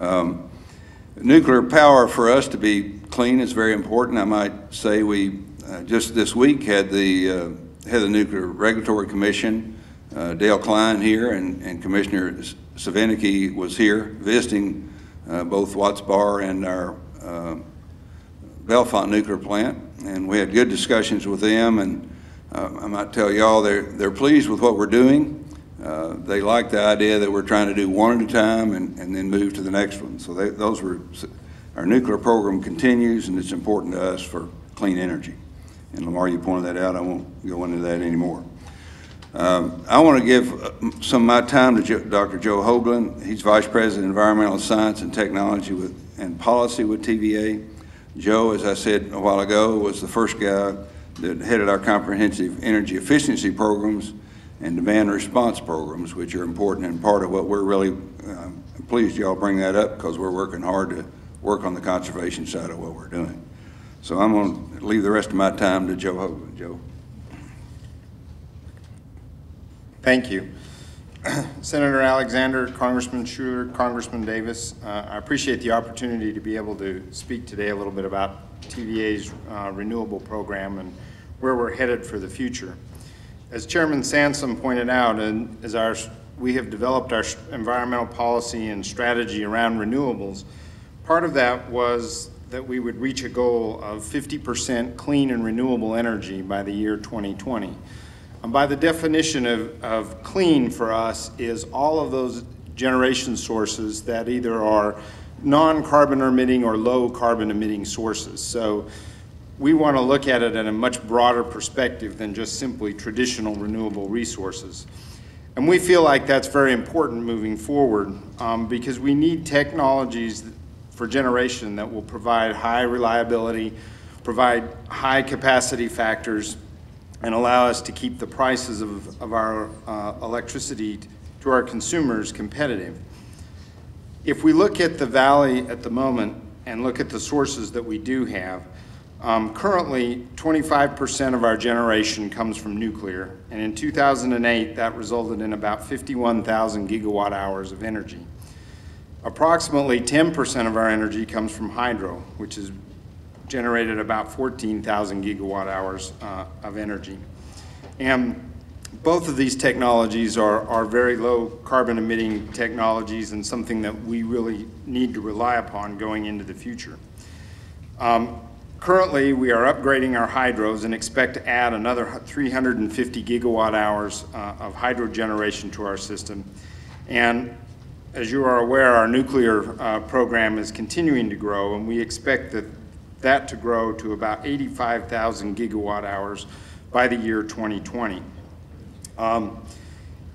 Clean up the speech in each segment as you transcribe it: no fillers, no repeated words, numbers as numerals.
Nuclear power for us to be clean is very important. I might say we just this week had the head of the Nuclear Regulatory Commission, Dale Klein, here, and Commissioner Savinicki was here visiting both Watts Bar and our Bellefonte nuclear plant, and we had good discussions with them. And I might tell y'all they're pleased with what we're doing. They like the idea that we're trying to do one at a time and then move to the next one. So our nuclear program continues, and it's important to us for clean energy. And Lamar, you pointed that out. I won't go into that anymore. I want to give some of my time to Dr. Joe Hoagland. He's Vice President of Environmental Science and Technology and Policy with TVA. Joe, as I said a while ago, was the first guy that headed our comprehensive energy efficiency programs and demand response programs, which are important and part of what we're really pleased y'all bring that up, because we're working hard to work on the conservation side of what we're doing. So I'm going to leave the rest of my time to Joe Hoagland. Joe. Thank you. Senator Alexander, Congressman Shuler, Congressman Davis, I appreciate the opportunity to be able to speak today a little bit about TVA's renewable program and where we're headed for the future. As Chairman Sansom pointed out, and as we have developed our environmental policy and strategy around renewables, part of that was that we would reach a goal of 50% clean and renewable energy by the year 2020. And by the definition of clean for us is all of those generation sources that either are non-carbon emitting or low carbon emitting sources. So we want to look at it in a much broader perspective than just simply traditional renewable resources. And we feel like that's very important moving forward because we need technologies for generation that will provide high reliability, provide high capacity factors, and allow us to keep the prices of our electricity to our consumers competitive. If we look at the Valley at the moment and look at the sources that we do have, currently 25% of our generation comes from nuclear, and in 2008 that resulted in about 51,000 gigawatt hours of energy. Approximately 10% of our energy comes from hydro, which is generated about 14,000 gigawatt hours of energy. And both of these technologies are very low carbon emitting technologies and something that we really need to rely upon going into the future. Currently, we are upgrading our hydros and expect to add another 350 gigawatt hours of hydro generation to our system. And as you are aware, our nuclear program is continuing to grow, and we expect that to grow to about 85,000 gigawatt hours by the year 2020.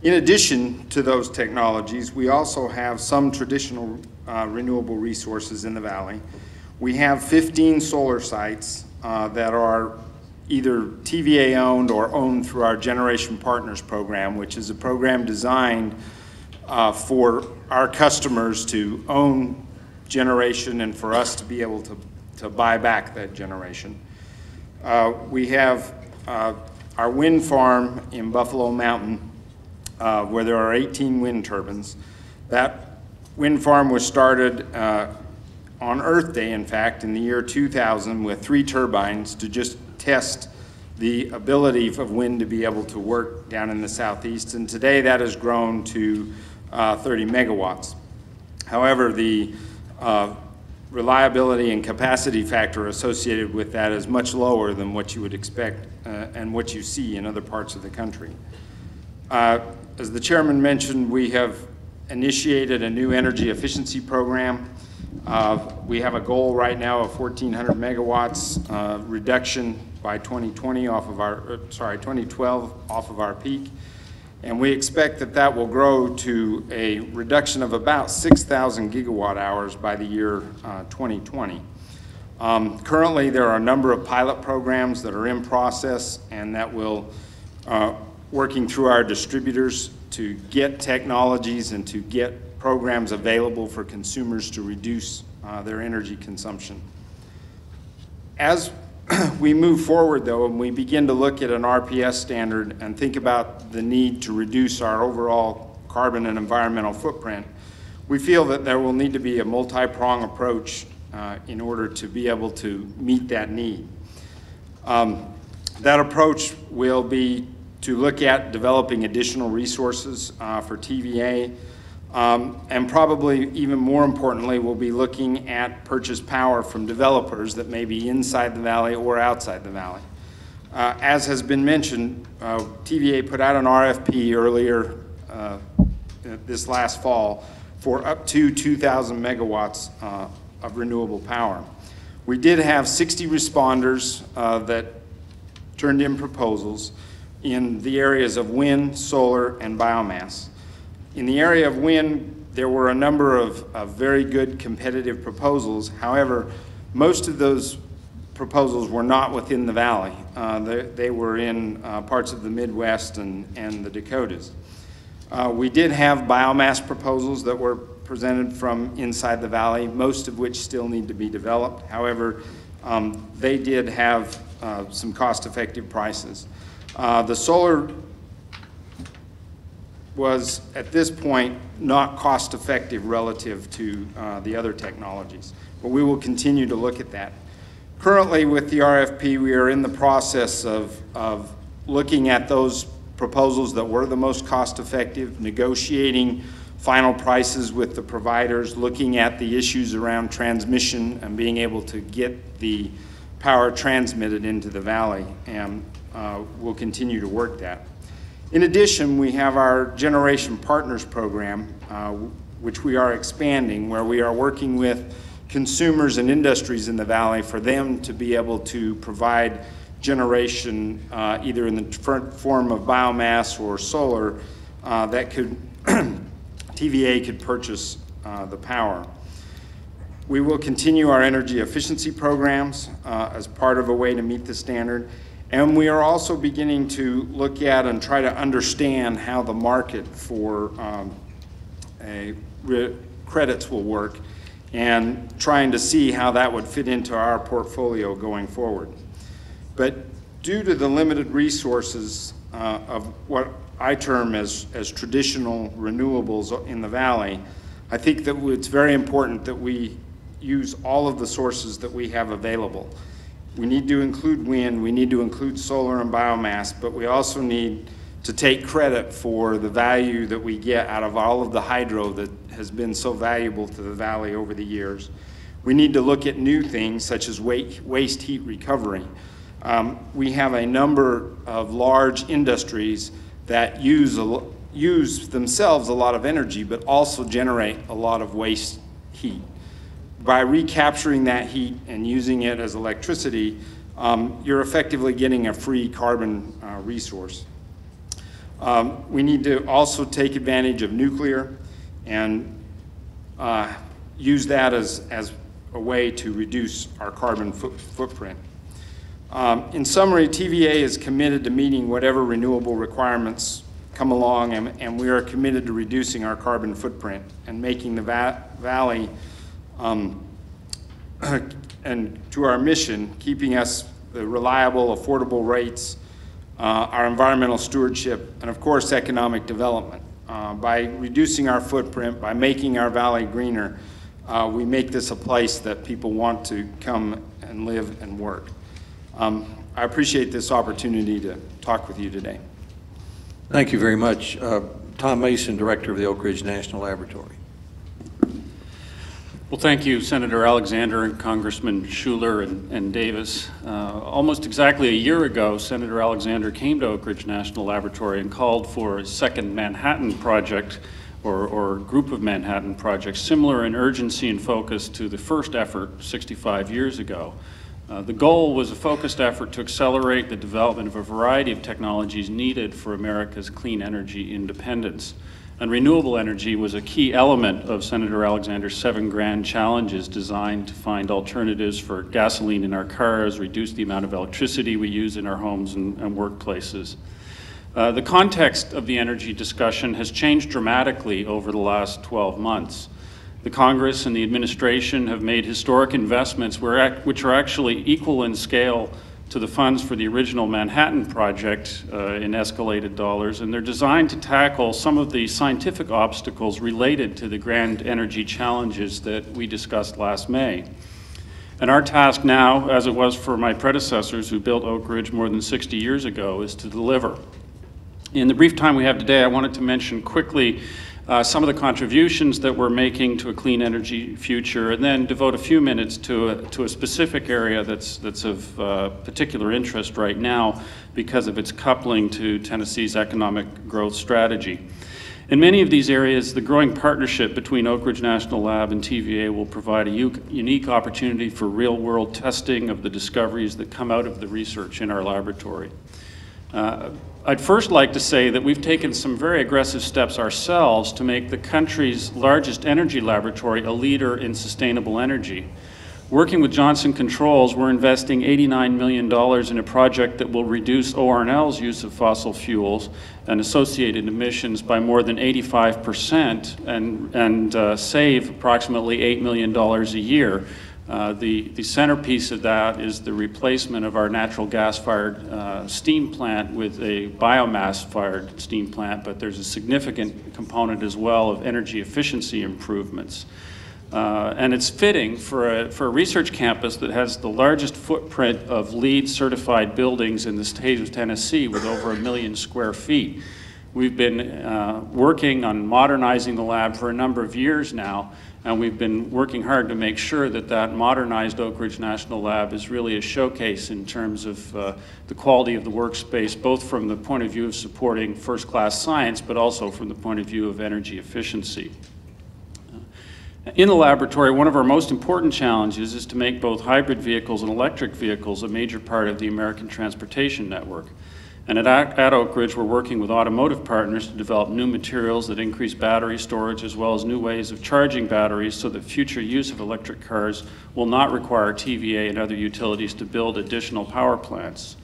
In addition to those technologies, we also have some traditional renewable resources in the Valley. We have 15 solar sites that are either TVA owned or owned through our Generation Partners program, which is a program designed for our customers to own generation and for us to be able to buy back that generation. We have our wind farm in Buffalo Mountain where there are 18 wind turbines. That wind farm was started on Earth Day, in fact, in the year 2000 with 3 turbines to just test the ability of wind to be able to work down in the southeast, and today that has grown to 30 megawatts. However, the reliability and capacity factor associated with that is much lower than what you would expect and what you see in other parts of the country. As the chairman mentioned, we have initiated a new energy efficiency program. We have a goal right now of 1,400 megawatts reduction by 2020 off of our, 2012 off of our peak. And we expect that that will grow to a reduction of about 6,000 gigawatt hours by the year 2020. Currently, there are a number of pilot programs that are in process and that will, working through our distributors to get technologies and to get programs available for consumers to reduce their energy consumption. As we move forward, though, and we begin to look at an RPS standard and think about the need to reduce our overall carbon and environmental footprint, We feel that there will need to be a multi-pronged approach in order to be able to meet that need. That approach will be to look at developing additional resources for TVA, and probably even more importantly, we'll be looking at purchase power from developers that may be inside the valley or outside the valley. As has been mentioned, TVA put out an RFP earlier this last fall for up to 2,000 megawatts of renewable power. We did have 60 responders that turned in proposals in the areas of wind, solar, and biomass. In the area of wind, there were a number of very good competitive proposals. However, most of those proposals were not within the valley. They were in parts of the Midwest and the Dakotas. We did have biomass proposals that were presented from inside the valley, most of which still need to be developed. However, they did have some cost-effective prices. The solar was, at this point, not cost-effective relative to the other technologies, but we will continue to look at that. Currently, with the RFP, we are in the process of looking at those proposals that were the most cost-effective, negotiating final prices with the providers, looking at the issues around transmission and being able to get the power transmitted into the valley, and we'll continue to work that. In addition, we have our Generation Partners program, which we are expanding, where we are working with consumers and industries in the valley for them to be able to provide generation either in the form of biomass or solar that could TVA could purchase the power. We will continue our energy efficiency programs as part of a way to meet the standard, and we are also beginning to look at and try to understand how the market for credits will work, and trying to see how that would fit into our portfolio going forward. But due to the limited resources of what I term as traditional renewables in the valley, I think that it's very important that we use all of the sources that we have available. We need to include wind, we need to include solar and biomass, but we also need to take credit for the value that we get out of all of the hydro that has been so valuable to the valley over the years. We need to look at new things such as waste heat recovery. We have a number of large industries that use themselves a lot of energy, but also generate a lot of waste heat. By recapturing that heat and using it as electricity, you're effectively getting a free carbon resource. We need to also take advantage of nuclear and use that as a way to reduce our carbon footprint. In summary, TVA is committed to meeting whatever renewable requirements come along, and we are committed to reducing our carbon footprint and making the valley, and to our mission, keeping us the reliable, affordable rates, our environmental stewardship, and of course, economic development. By reducing our footprint, by making our valley greener, we make this a place that people want to come and live and work. I appreciate this opportunity to talk with you today. Thank you very much. Tom Mason, Director of the Oak Ridge National Laboratory. Well, thank you, Senator Alexander and Congressman Shuler and Davis. Almost exactly a year ago, Senator Alexander came to Oak Ridge National Laboratory and called for a second Manhattan project or group of Manhattan projects, similar in urgency and focus to the first effort 65 years ago. The goal was a focused effort to accelerate the development of a variety of technologies needed for America's clean energy independence. And renewable energy was a key element of Senator Alexander's 7 grand challenges designed to find alternatives for gasoline in our cars, reduce the amount of electricity we use in our homes and workplaces. The context of the energy discussion has changed dramatically over the last 12 months. The Congress and the administration have made historic investments which are actually equal in scale to the funds for the original Manhattan Project in escalated dollars, and they're designed to tackle some of the scientific obstacles related to the grand energy challenges that we discussed last May. And our task now, as it was for my predecessors who built Oak Ridge more than 60 years ago, is to deliver. In the brief time we have today, I wanted to mention quickly some of the contributions that we're making to a clean energy future, and then devote a few minutes to a specific area that's of particular interest right now because of its coupling to Tennessee's economic growth strategy. In many of these areas, the growing partnership between Oak Ridge National Lab and TVA will provide a unique opportunity for real-world testing of the discoveries that come out of the research in our laboratory. I'd first like to say that we've taken some very aggressive steps ourselves to make the country's largest energy laboratory a leader in sustainable energy. Working with Johnson Controls, we're investing $89 million in a project that will reduce ORNL's use of fossil fuels and associated emissions by more than 85% and save approximately $8 million a year. The centerpiece of that is the replacement of our natural gas-fired steam plant with a biomass-fired steam plant, but there's a significant component as well of energy efficiency improvements. And it's fitting for a research campus that has the largest footprint of LEED certified buildings in the state of Tennessee with over 1 million square feet. We've been working on modernizing the lab for a number of years now, and we've been working hard to make sure that that modernized Oak Ridge National Lab is really a showcase in terms of the quality of the workspace, both from the point of view of supporting first-class science, but also from the point of view of energy efficiency. In the laboratory, one of our most important challenges is to make both hybrid vehicles and electric vehicles a major part of the American transportation network. And at Oak Ridge, we're working with automotive partners to develop new materials that increase battery storage as well as new ways of charging batteries so that future use of electric cars will not require TVA and other utilities to build additional power plants.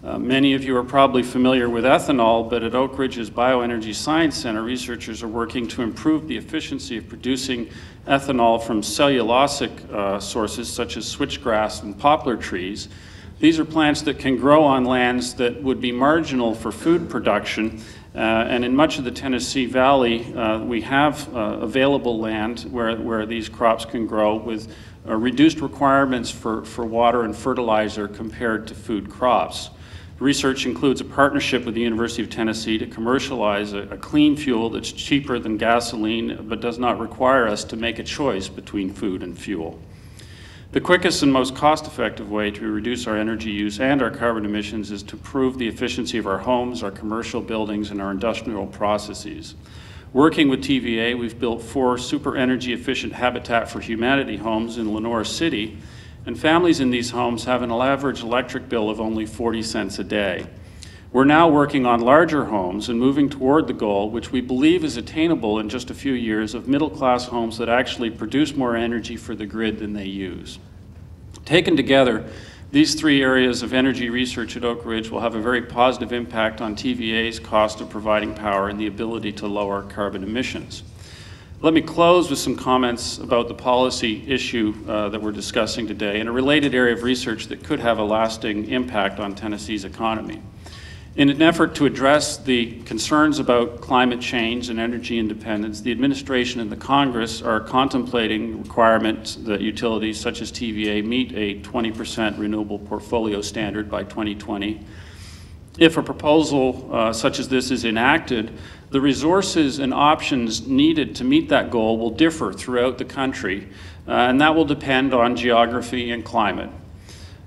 Many of you are probably familiar with ethanol, but at Oak Ridge's Bioenergy Science Center, researchers are working to improve the efficiency of producing ethanol from cellulosic sources such as switchgrass and poplar trees. These are plants that can grow on lands that would be marginal for food production, and in much of the Tennessee Valley, we have available land where these crops can grow with reduced requirements for water and fertilizer compared to food crops. Research includes a partnership with the University of Tennessee to commercialize a clean fuel that's cheaper than gasoline, but does not require us to make a choice between food and fuel. The quickest and most cost-effective way to reduce our energy use and our carbon emissions is to improve the efficiency of our homes, our commercial buildings, and our industrial processes. Working with TVA, we've built 4 super energy efficient Habitat for Humanity homes in Lenore City, and families in these homes have an average electric bill of only 40 cents a day. We're now working on larger homes and moving toward the goal, which we believe is attainable in just a few years, of middle-class homes that actually produce more energy for the grid than they use. Taken together, these 3 areas of energy research at Oak Ridge will have a very positive impact on TVA's cost of providing power and the ability to lower carbon emissions. Let me close with some comments about the policy issue that we're discussing today and a related area of research that could have a lasting impact on Tennessee's economy. In an effort to address the concerns about climate change and energy independence, the administration and the Congress are contemplating requirements that utilities such as TVA meet a 20% renewable portfolio standard by 2020. If a proposal such as this is enacted, the resources and options needed to meet that goal will differ throughout the country, and that will depend on geography and climate.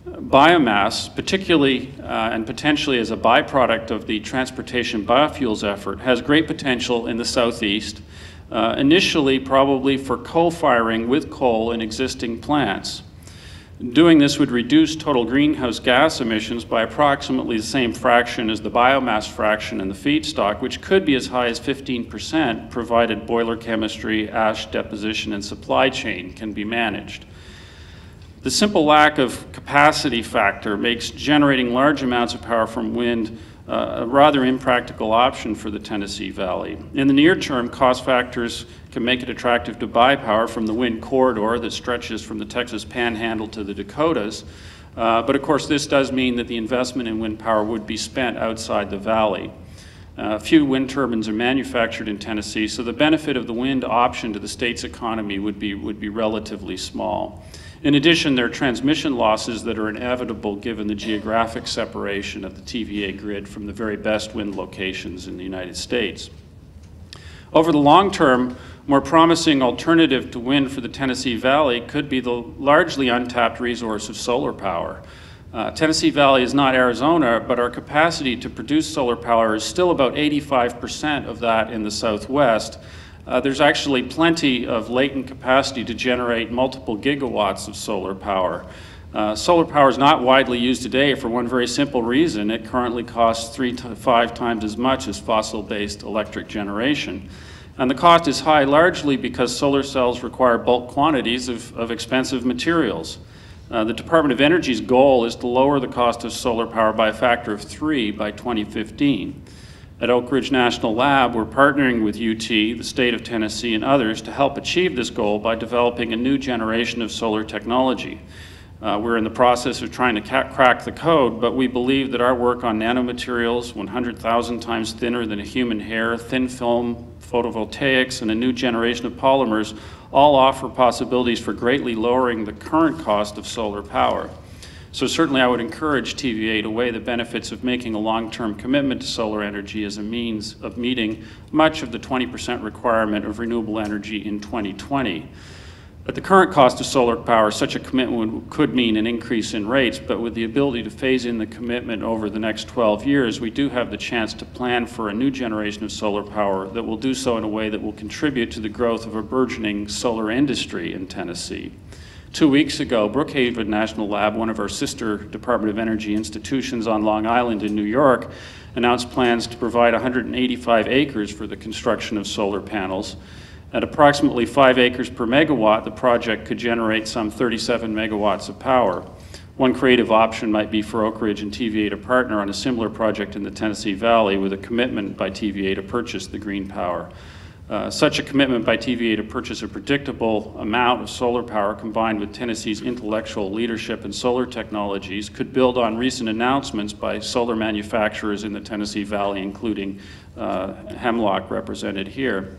Biomass, particularly and potentially as a byproduct of the transportation biofuels effort, has great potential in the Southeast, initially probably for co-firing with coal in existing plants. Doing this would reduce total greenhouse gas emissions by approximately the same fraction as the biomass fraction in the feedstock, which could be as high as 15%, provided boiler chemistry, ash deposition, and supply chain can be managed. The simple lack of capacity factor makes generating large amounts of power from wind a rather impractical option for the Tennessee Valley. In the near term, cost factors can make it attractive to buy power from the wind corridor that stretches from the Texas Panhandle to the Dakotas, But of course, this does mean that the investment in wind power would be spent outside the valley. Few wind turbines are manufactured in Tennessee, so the benefit of the wind option to the state's economy would be relatively small. In addition, there are transmission losses that are inevitable given the geographic separation of the TVA grid from the very best wind locations in the United States. Over the long term, more promising alternative to wind for the Tennessee Valley could be the largely untapped resource of solar power. Tennessee Valley is not Arizona, but our capacity to produce solar power is still about 85% of that in the Southwest. There's actually plenty of latent capacity to generate multiple gigawatts of solar power. Solar power is not widely used today for one very simple reason. It currently costs 3 to 5 times as much as fossil-based electric generation. And the cost is high largely because solar cells require bulk quantities of expensive materials. The Department of Energy's goal is to lower the cost of solar power by a factor of 3 by 2015. At Oak Ridge National Lab, we're partnering with UT, the state of Tennessee, and others to help achieve this goal by developing a new generation of solar technology. We're in the process of trying to crack the code, but we believe that our work on nanomaterials, 100,000 times thinner than a human hair, thin film, photovoltaics, and a new generation of polymers all offer possibilities for greatly lowering the current cost of solar power. So certainly I would encourage TVA to weigh the benefits of making a long-term commitment to solar energy as a means of meeting much of the 20% requirement of renewable energy in 2020. At the current cost of solar power, such a commitment could mean an increase in rates, but with the ability to phase in the commitment over the next 12 years, we do have the chance to plan for a new generation of solar power that will do so in a way that will contribute to the growth of a burgeoning solar industry in Tennessee. 2 weeks ago, Brookhaven National Lab, one of our sister Department of Energy institutions on Long Island in New York, announced plans to provide 185 acres for the construction of solar panels. At approximately 5 acres per megawatt, the project could generate some 37 megawatts of power. One creative option might be for Oak Ridge and TVA to partner on a similar project in the Tennessee Valley with a commitment by TVA to purchase the green power. Such a commitment by TVA to purchase a predictable amount of solar power combined with Tennessee's intellectual leadership in solar technologies could build on recent announcements by solar manufacturers in the Tennessee Valley, including Hemlock represented here.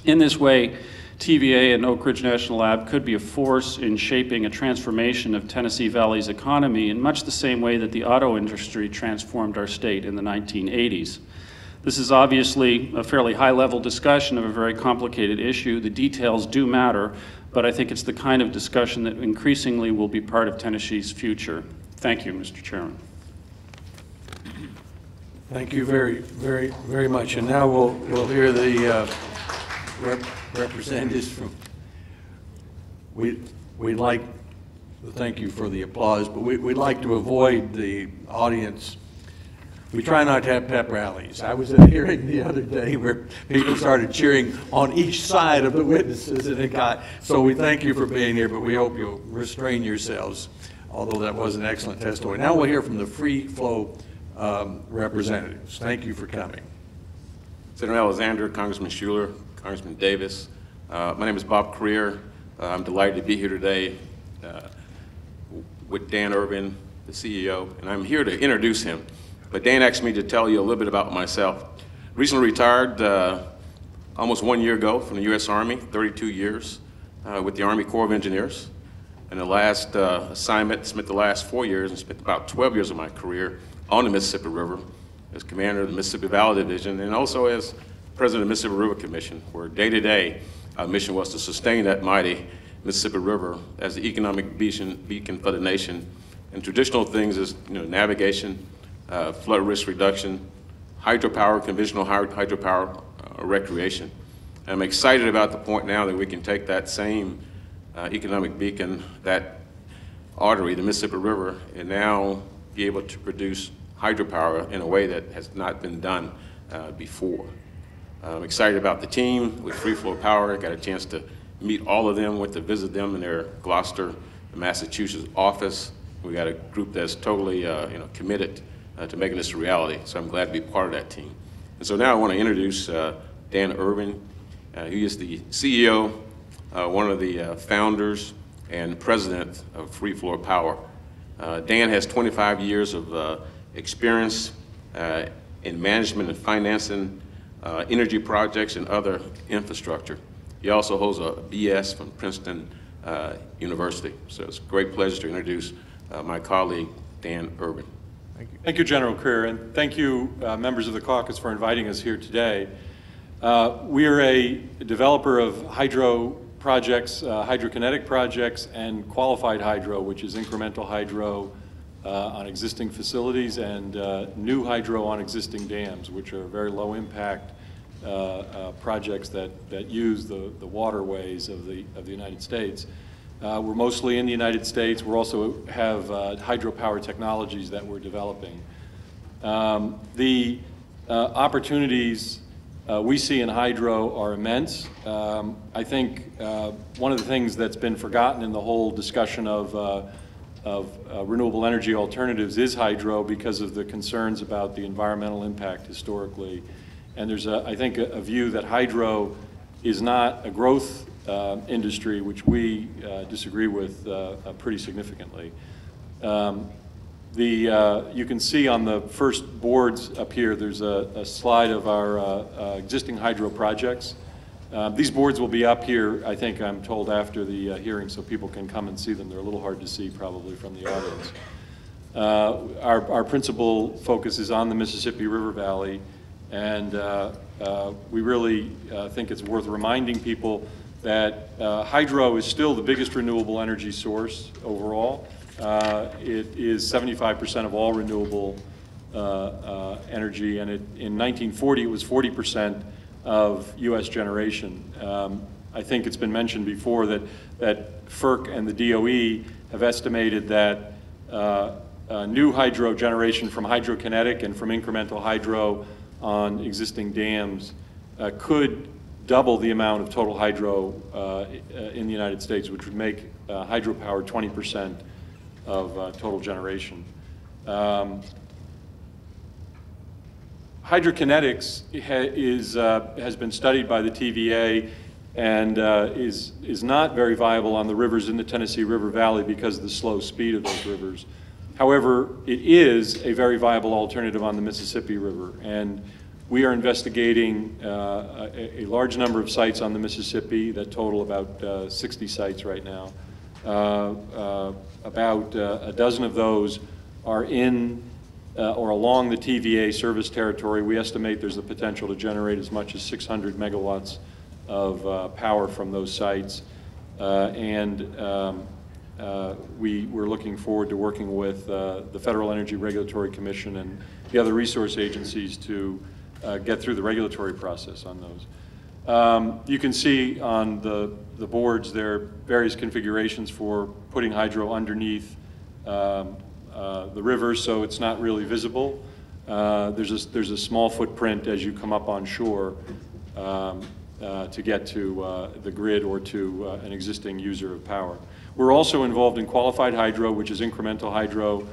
In this way, TVA and Oak Ridge National Lab could be a force in shaping a transformation of Tennessee Valley's economy in much the same way that the auto industry transformed our state in the 1980s. This is obviously a fairly high-level discussion of a very complicated issue. The details do matter, but I think it's the kind of discussion that increasingly will be part of Tennessee's future. Thank you, Mr. Chairman. Thank you very much. And now we'll hear the representatives from. We'd like to thank you for the applause, but we'd like to avoid the audience. We try not to have pep rallies. I was at a hearing the other day where people started cheering on each side of the witnesses, and so we thank you for being here, but we hope you'll restrain yourselves, although that was an excellent testimony. Now we'll hear from the free flow representatives. Thank you for coming. Senator Alexander, Congressman Shuler, Congressman Davis. My name is Bob Creer. I'm delighted to be here today with Dan Irvin, the CEO, and I'm here to introduce him. But Dan asked me to tell you a little bit about myself. Recently retired almost 1 year ago from the U.S. Army, 32 years with the Army Corps of Engineers. And the last assignment, spent the last 4 years and spent about 12 years of my career on the Mississippi River as commander of the Mississippi Valley Division and also as president of the Mississippi River Commission, where day-to-day our mission was to sustain that mighty Mississippi River as the economic beacon for the nation. And traditional things is navigation, flood risk reduction, hydropower, conventional hydropower, recreation. And I'm excited about the point now that we can take that same economic beacon, that artery, the Mississippi River, and now be able to produce hydropower in a way that has not been done before. I'm excited about the team with Free Flow Power. I got a chance to meet all of them, went to visit them in their Gloucester, Massachusetts office. We got a group that's totally committed to making this a reality, so I'm glad to be part of that team. And so now I want to introduce Dan Irvin. He is the CEO, one of the founders and president of Free Flow Power. Dan has 25 years of experience in management and financing energy projects and other infrastructure. He also holds a BS from Princeton University. So it's a great pleasure to introduce my colleague, Dan Urban. Thank you, General Creer, and thank you, members of the caucus, for inviting us here today. We are a developer of hydro projects, hydrokinetic projects, and qualified hydro, which is incremental hydro on existing facilities, and new hydro on existing dams, which are very low impact projects that use the waterways of the United States. We're mostly in the United States. We also have hydropower technologies that we're developing. The opportunities we see in hydro are immense. I think one of the things that's been forgotten in the whole discussion of renewable energy alternatives is hydro, because of the concerns about the environmental impact historically. And there's, I think, a view that hydro is not a growth industry, which we disagree with pretty significantly. You can see on the first boards up here, there's a slide of our existing hydro projects. These boards will be up here, I think, I'm told, after the hearing, so people can come and see them. They're a little hard to see, probably, from the audience. Our principal focus is on the Mississippi River Valley, and we really think it's worth reminding people that hydro is still the biggest renewable energy source overall. It is 75% of all renewable energy, and in 1940 it was 40% of U.S. generation. I think it's been mentioned before that FERC and the DOE have estimated that new hydro generation from hydrokinetic and from incremental hydro on existing dams could double the amount of total hydro in the United States, which would make hydropower 20% of total generation. Hydrokinetics has been studied by the TVA and is not very viable on the rivers in the Tennessee River Valley because of the slow speed of those rivers. However, it is a very viable alternative on the Mississippi River, and we are investigating a large number of sites on the Mississippi that total about 60 sites right now. About a dozen of those are in or along the TVA service territory. We estimate there's the potential to generate as much as 600 megawatts of power from those sites. We're looking forward to working with the Federal Energy Regulatory Commission and the other resource agencies to get through the regulatory process on those. You can see on the boards there are various configurations for putting hydro underneath the river, so it's not really visible. There's a small footprint as you come up on shore to get to the grid or to an existing user of power. We're also involved in qualified hydro, which is incremental hydro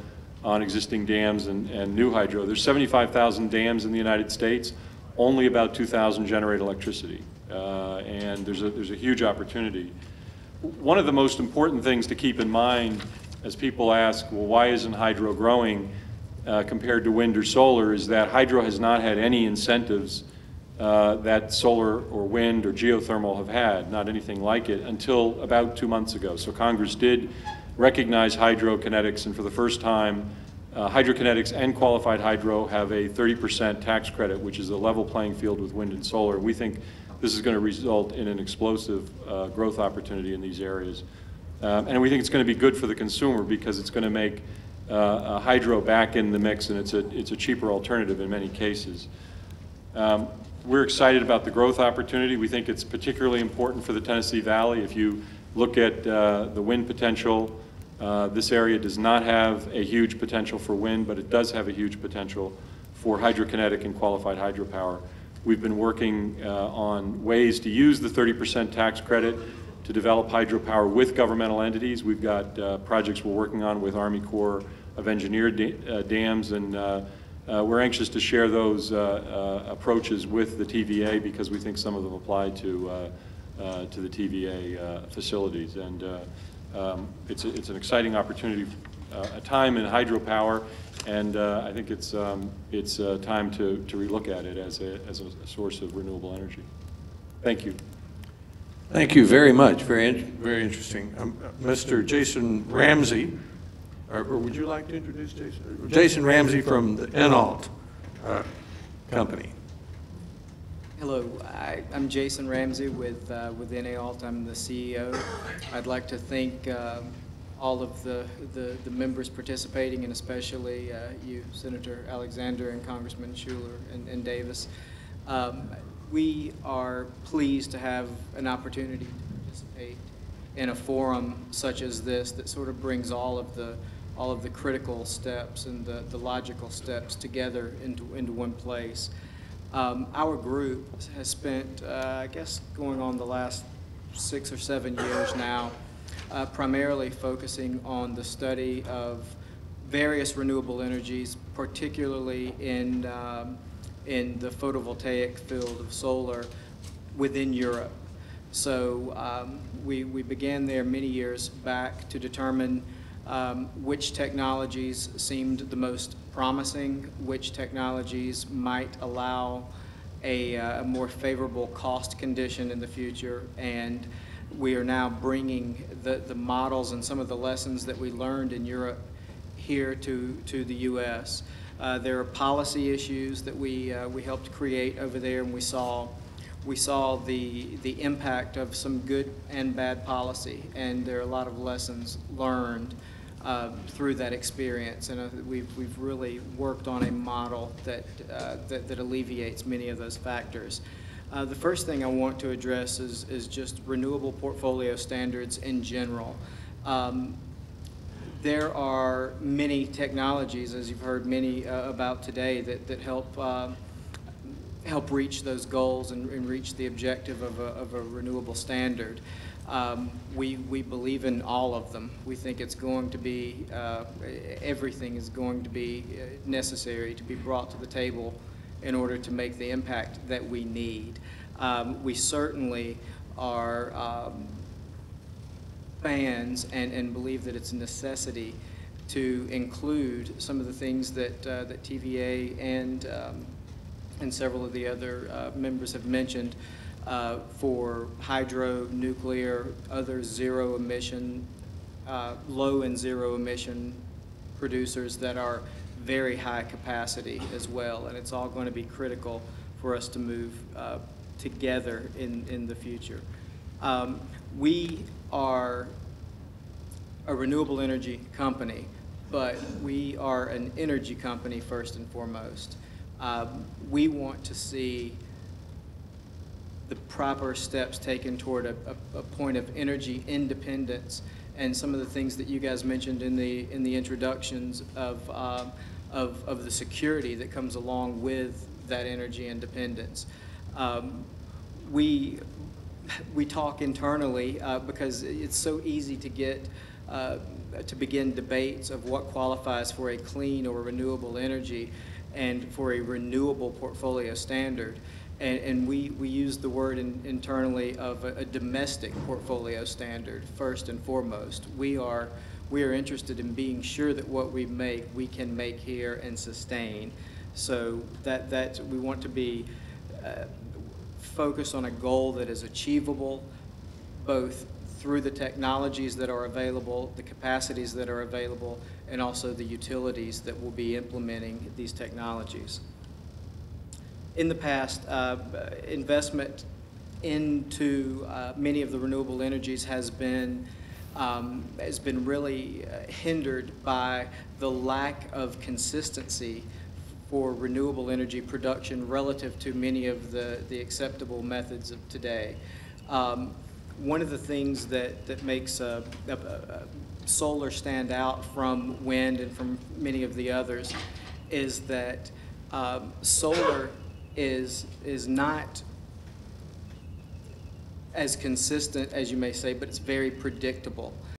on existing dams and new hydro. There's 75,000 dams in the United States. Only about 2,000 generate electricity, and there's a huge opportunity. One of the most important things to keep in mind as people ask, well, why isn't hydro growing compared to wind or solar, is that hydro has not had any incentives that solar or wind or geothermal have had, not anything like it, until about 2 months ago. So Congress did recognize hydrokinetics, and for the first time, hydrokinetics and qualified hydro have a 30% tax credit, which is a level playing field with wind and solar. We think this is going to result in an explosive growth opportunity in these areas. And we think it's going to be good for the consumer because it's going to make hydro back in the mix, and it's a cheaper alternative in many cases. We're excited about the growth opportunity. We think it's particularly important for the Tennessee Valley. If you look at the wind potential, this area does not have a huge potential for wind, but it does have a huge potential for hydrokinetic and qualified hydropower. We've been working on ways to use the 30% tax credit to develop hydropower with governmental entities. We've got projects we're working on with Army Corps of Engineer dams, and we're anxious to share those approaches with the TVA because we think some of them apply to the TVA facilities. And it's an exciting opportunity a time in hydropower, and I think it's time to relook at it as a source of renewable energy. Thank you. Thank you very much. Very interesting. Mr. Jason Ramsey, or would you like to introduce Jason? Jason Ramsey from the Enalt company. Hello, I'm Jason Ramsey with Enalt. I'm the CEO. I'd like to thank all of the members participating, and especially you, Senator Alexander, and Congressman Shuler and Davis. We are pleased to have an opportunity to participate in a forum such as this that sort of brings all of the critical steps and the logical steps together into one place. Our group has spent, I guess, going on the last 6 or 7 years now, primarily focusing on the study of various renewable energies, particularly in the photovoltaic field of solar within Europe. So we began there many years back to determine which technologies seemed the most promising, which technologies might allow a more favorable cost condition in the future, and we are now bringing the models and some of the lessons that we learned in Europe here to the U.S. There are policy issues that we helped create over there, and we saw the impact of some good and bad policy, and there are a lot of lessons learned through that experience, and we've really worked on a model that alleviates many of those factors. The first thing I want to address is just renewable portfolio standards in general. There are many technologies, as you've heard many about today, that help reach those goals and reach the objective of a renewable standard. We believe in all of them. We think it's going to be, everything is going to be necessary to be brought to the table in order to make the impact that we need. We certainly are fans and believe that it's a necessity to include some of the things that TVA and several of the other members have mentioned for hydro, nuclear, other zero emission, low and zero emission producers that are very high capacity as well, and it's all going to be critical for us to move together in the future. We are a renewable energy company, but we are an energy company first and foremost. We want to see the proper steps taken toward a point of energy independence, and some of the things that you guys mentioned in the introductions of the security that comes along with that energy independence. We talk internally because it's so easy to get to begin debates of what qualifies for a clean or renewable energy and for a renewable portfolio standard. And we use the word internally of a domestic portfolio standard first and foremost. We are interested in being sure that what we make, we can make here and sustain. So that we want to be focused on a goal that is achievable, both through the technologies that are available, the capacities that are available, and also the utilities that will be implementing these technologies. In the past, investment into many of the renewable energies has been really hindered by the lack of consistency for renewable energy production relative to many of the acceptable methods of today. One of the things that makes solar stand out from wind and from many of the others is that solar is not as consistent as you may say, but it's very predictable.